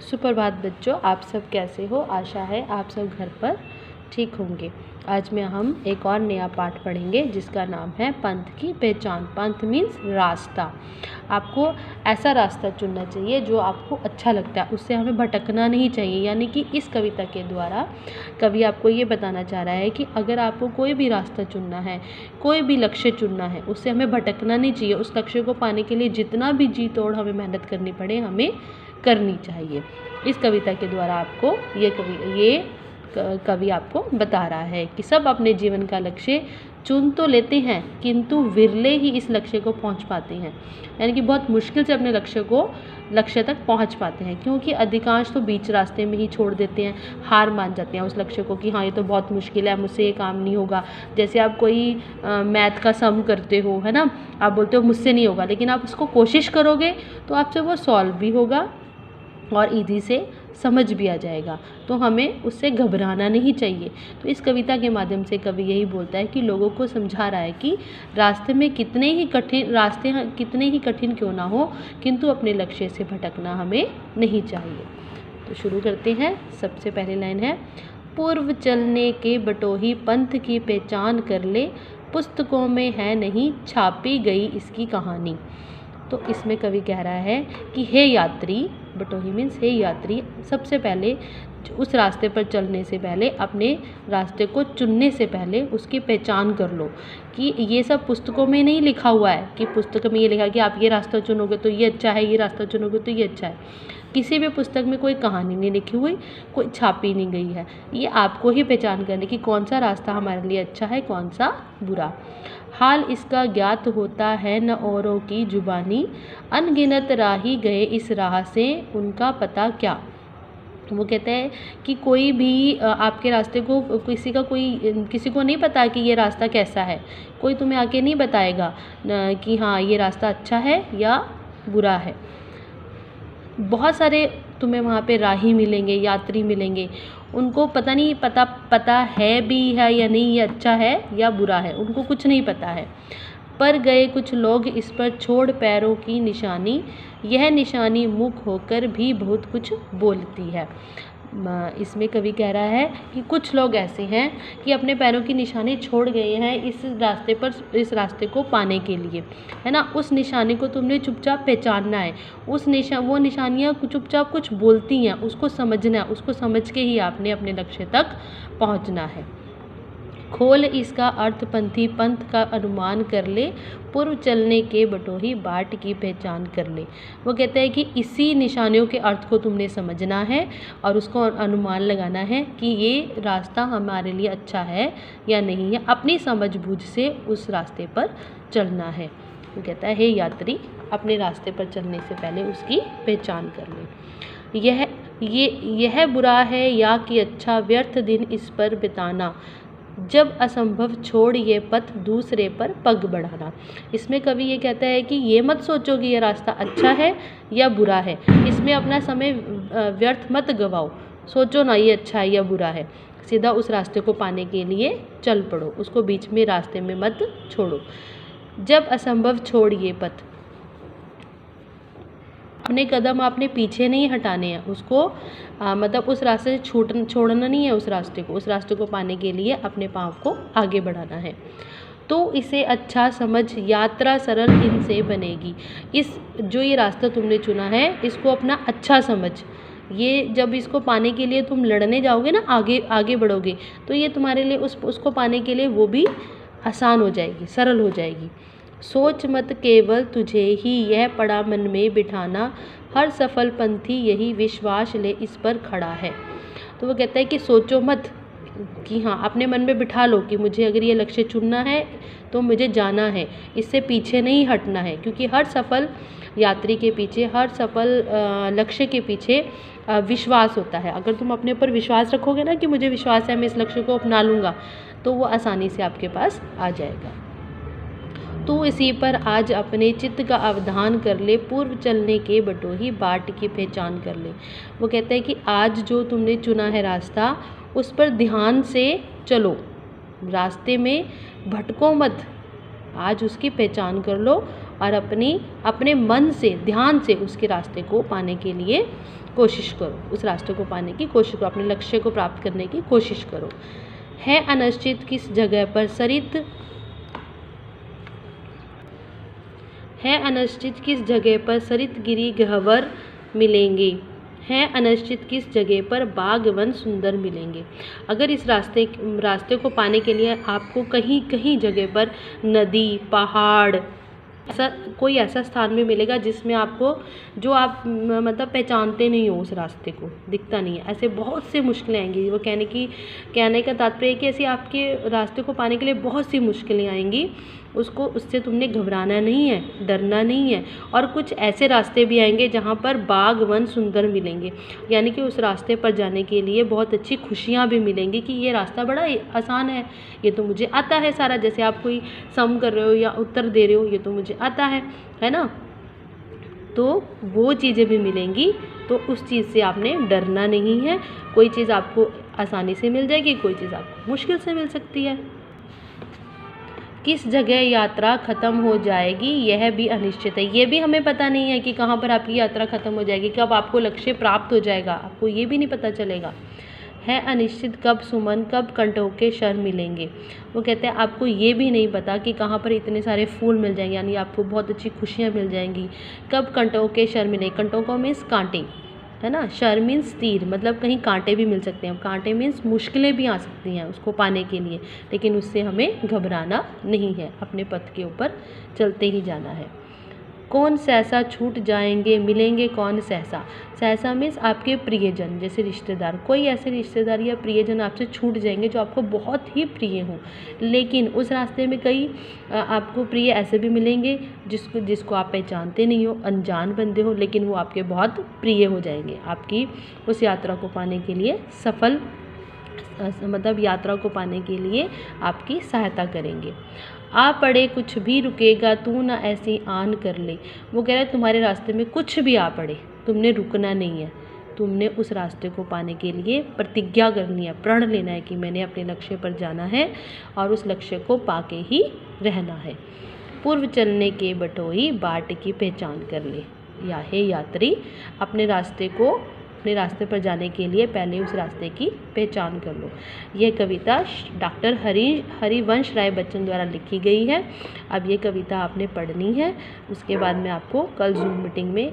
सुप्रभात बच्चों, आप सब कैसे हो। आशा है आप सब घर पर ठीक होंगे। आज में हम एक और नया पाठ पढ़ेंगे जिसका नाम है पंथ की पहचान। पंथ मीन्स रास्ता। आपको ऐसा रास्ता चुनना चाहिए जो आपको अच्छा लगता है, उससे हमें भटकना नहीं चाहिए। यानी कि इस कविता के द्वारा कवि आपको ये बताना चाह रहा है कि अगर आपको कोई भी रास्ता चुनना है, कोई भी लक्ष्य चुनना है, उससे हमें भटकना नहीं चाहिए। उस लक्ष्य को पाने के लिए जितना भी जी तोड़ हमें मेहनत करनी पड़े, हमें करनी चाहिए। इस कविता के द्वारा आपको ये कवि आपको बता रहा है कि सब अपने जीवन का लक्ष्य चुन तो लेते हैं, किंतु विरले ही इस लक्ष्य को पहुंच पाते हैं। यानी कि बहुत मुश्किल से अपने लक्ष्य तक पहुंच पाते हैं, क्योंकि अधिकांश तो बीच रास्ते में ही छोड़ देते हैं, हार मान जाते हैं उस लक्ष्य को कि हाँ ये तो बहुत मुश्किल है, मुझसे ये काम नहीं होगा। जैसे आप कोई मैथ का सम करते हो, है ना, आप बोलते हो मुझसे नहीं होगा, लेकिन आप उसको कोशिश करोगे तो आपसे वो सॉल्व भी होगा और ईजी से समझ भी आ जाएगा। तो हमें उससे घबराना नहीं चाहिए। तो इस कविता के माध्यम से कवि यही बोलता है कि लोगों को समझा रहा है कि रास्ते कितने ही कठिन क्यों ना हो, किंतु अपने लक्ष्य से भटकना हमें नहीं चाहिए। तो शुरू करते हैं। सबसे पहली लाइन है, पूर्व चलने के बटोही पंथ की पहचान कर ले, पुस्तकों में है नहीं छापी गई इसकी कहानी। तो इसमें कवि कह रहा है कि हे यात्री, बटोही मीन्स हे यात्री, सबसे पहले उस रास्ते पर चलने से पहले, अपने रास्ते को चुनने से पहले उसकी पहचान कर लो कि ये सब पुस्तकों में नहीं लिखा हुआ है कि पुस्तक में ये लिखा कि आप ये रास्ता चुनोगे तो ये अच्छा है, ये रास्ता चुनोगे तो ये अच्छा है। किसी भी पुस्तक में कोई कहानी नहीं लिखी हुई, कोई छापी नहीं गई है। ये आपको ही पहचान करने की कौन सा रास्ता हमारे लिए अच्छा है, कौन सा बुरा। हाल इसका ज्ञात होता है न औरों की जुबानी, अनगिनत राही गए इस राह से उनका पता क्या। वो कहते हैं कि कोई भी आपके रास्ते को किसी को नहीं पता कि ये रास्ता कैसा है। कोई तुम्हें आके नहीं बताएगा कि हाँ ये रास्ता अच्छा है या बुरा है। बहुत सारे तुम्हें वहाँ पे राही मिलेंगे, यात्री मिलेंगे, उनको पता है भी है या नहीं ये अच्छा है या बुरा है, उनको कुछ नहीं पता है। पर गए कुछ लोग इस पर छोड़ पैरों की निशानी, यह निशानी मुख होकर भी बहुत कुछ बोलती है। इसमें कवि कह रहा है कि कुछ लोग ऐसे हैं कि अपने पैरों की निशानी छोड़ गए हैं इस रास्ते को पाने के लिए, है ना। उस निशानी को तुमने चुपचाप पहचानना है। वो निशानियाँ चुपचाप कुछ बोलती हैं, उसको समझना है, उसको समझ के ही आपने अपने लक्ष्य तक पहुंचना है। खोल इसका अर्थ पंथी पंथ का अनुमान कर ले, पूर्व चलने के बटोही बाट की पहचान कर ले। वो कहते हैं कि इसी निशानियों के अर्थ को तुमने समझना है और उसको अनुमान लगाना है कि ये रास्ता हमारे लिए अच्छा है या नहीं है। अपनी समझ बूझ से उस रास्ते पर चलना है। वो कहता है हे यात्री, अपने रास्ते पर चलने से पहले उसकी पहचान कर ले। यह बुरा है या कि अच्छा, व्यर्थ दिन इस पर बिताना, जब असंभव छोड़ ये पथ दूसरे पर पग बढ़ाना। इसमें कवि ये कहता है कि ये मत सोचो कि ये रास्ता अच्छा है या बुरा है, इसमें अपना समय व्यर्थ मत गवाओ। सोचो ना ये अच्छा है या बुरा है, सीधा उस रास्ते को पाने के लिए चल पड़ो, उसको बीच में रास्ते में मत छोड़ो। जब असंभव छोड़ ये पथ, अपने कदम आपने पीछे नहीं हटाने हैं, उसको मतलब उस रास्ते से छोड़ना नहीं है। उस रास्ते को पाने के लिए अपने पाँव को आगे बढ़ाना है। तो इसे अच्छा समझ, यात्रा सरल इनसे बनेगी। जो ये रास्ता तुमने चुना है, इसको अपना अच्छा समझ। ये जब इसको पाने के लिए तुम लड़ने जाओगे ना, आगे बढ़ोगे, तो ये तुम्हारे लिए उसको पाने के लिए वो भी आसान हो जाएगी, सरल हो जाएगी। सोच मत केवल तुझे ही यह पड़ा मन में बिठाना, हर सफल पंथी यही विश्वास ले इस पर खड़ा है। तो वो कहता है कि सोचो मत कि हाँ, अपने मन में बिठा लो कि मुझे अगर ये लक्ष्य चुनना है तो मुझे जाना है, इससे पीछे नहीं हटना है। क्योंकि हर सफल यात्री के पीछे, हर सफल लक्ष्य के पीछे विश्वास होता है। अगर तुम अपने ऊपर विश्वास रखोगे ना कि मुझे विश्वास है, मैं इस लक्ष्य को अपना लूँगा, तो वो आसानी से आपके पास आ जाएगा। तू इसी पर आज अपने चित्त का अवधान कर ले, पूर्व चलने के बटोही बाट की पहचान कर ले। वो कहते हैं कि आज जो तुमने चुना है रास्ता, उस पर ध्यान से चलो, रास्ते में भटको मत। आज उसकी पहचान कर लो और अपने मन से, ध्यान से उसके रास्ते को पाने के लिए कोशिश करो, उस रास्ते को पाने की कोशिश करो, अपने लक्ष्य को प्राप्त करने की कोशिश करो। है अनिश्चित किस जगह पर सरित गिरी गह्वर मिलेंगे। है अनिश्चित किस जगह पर बाग वन सुंदर मिलेंगे। अगर इस रास्ते को पाने के लिए आपको कहीं कहीं जगह पर नदी, पहाड़, कोई ऐसा स्थान भी मिलेगा जिसमें आपको, जो आप मतलब पहचानते नहीं हो, उस रास्ते को दिखता नहीं है, ऐसे बहुत सी मुश्किलें आएंगी। वो कहने का तात्पर्य है कि ऐसे आपके रास्ते को पाने के लिए बहुत सी मुश्किलें आएंगी, उससे तुमने घबराना नहीं है, डरना नहीं है। और कुछ ऐसे रास्ते भी आएंगे जहाँ पर बाग वन सुंदर मिलेंगे, यानी कि उस रास्ते पर जाने के लिए बहुत अच्छी खुशियाँ भी मिलेंगी कि ये रास्ता बड़ा आसान है, ये तो मुझे आता है सारा। जैसे आप कोई सम कर रहे हो या उत्तर दे रहे हो, ये तो मुझे आता है ना, तो वो चीज़ें भी मिलेंगी। तो उस चीज़ से आपने डरना नहीं है। कोई चीज़ आपको आसानी से मिल जाएगी, कोई चीज़ आपको मुश्किल से मिल सकती है। किस जगह यात्रा ख़त्म हो जाएगी, यह भी अनिश्चित है। ये भी हमें पता नहीं है कि कहाँ पर आपकी यात्रा ख़त्म हो जाएगी, कब आपको लक्ष्य प्राप्त हो जाएगा, आपको ये भी नहीं पता चलेगा। है अनिश्चित कब सुमन, कब कंटोके शर मिलेंगे। वो कहते हैं आपको ये भी नहीं पता कि कहाँ पर इतने सारे फूल मिल जाएंगे, यानी आपको बहुत अच्छी खुशियाँ मिल जाएंगी। कब कंटोके शर मिलेंगे, कंटोका मीन्स कांटे, है ना, शर मीन्स तीर, मतलब कहीं कांटे भी मिल सकते हैं। कांटे मीन्स मुश्किलें भी आ सकती हैं उसको पाने के लिए, लेकिन उससे हमें घबराना नहीं है, अपने पथ के ऊपर चलते ही जाना है। कौन सहसा छूट जाएंगे, मिलेंगे कौन सहसा। सहसा मीन्स आपके प्रियजन, जैसे रिश्तेदार, कोई ऐसे रिश्तेदार या प्रियजन आपसे छूट जाएंगे जो आपको बहुत ही प्रिय हों। लेकिन उस रास्ते में कई आपको प्रिय ऐसे भी मिलेंगे जिसको आप पहचानते नहीं हो, अनजान बंदे हो, लेकिन वो आपके बहुत प्रिय हो जाएंगे, आपकी उस यात्रा को पाने के लिए सफल, मतलब यात्रा को पाने के लिए आपकी सहायता करेंगे। आ पड़े कुछ भी रुकेगा, तू ना ऐसी आन कर ले। वो कह रहे हैं तुम्हारे रास्ते में कुछ भी आ पड़े, तुमने रुकना नहीं है, तुमने उस रास्ते को पाने के लिए प्रतिज्ञा करनी है, प्रण लेना है कि मैंने अपने लक्ष्य पर जाना है और उस लक्ष्य को पाके ही रहना है। पूर्व चलने के बटोही, बाट की पहचान कर ले। या हे यात्री, अपने रास्ते पर जाने के लिए पहले उस रास्ते की पहचान कर लो। यह कविता डॉक्टर हरिवंश राय बच्चन द्वारा लिखी गई है। अब ये कविता आपने पढ़नी है, उसके बाद मैं आपको कल जूम मीटिंग में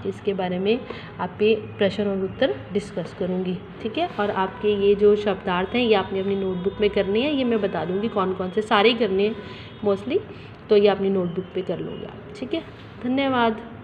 इसके बारे में आपके प्रश्न और उत्तर डिस्कस करूँगी, ठीक है। और आपके ये जो शब्दार्थ हैं ये आपने अपनी नोटबुक में करने हैं, ये मैं बता दूँगी कौन कौन से, सारे ही करने हैं मोस्टली, तो ये अपनी नोटबुक पे कर लोगे आप, ठीक है। धन्यवाद।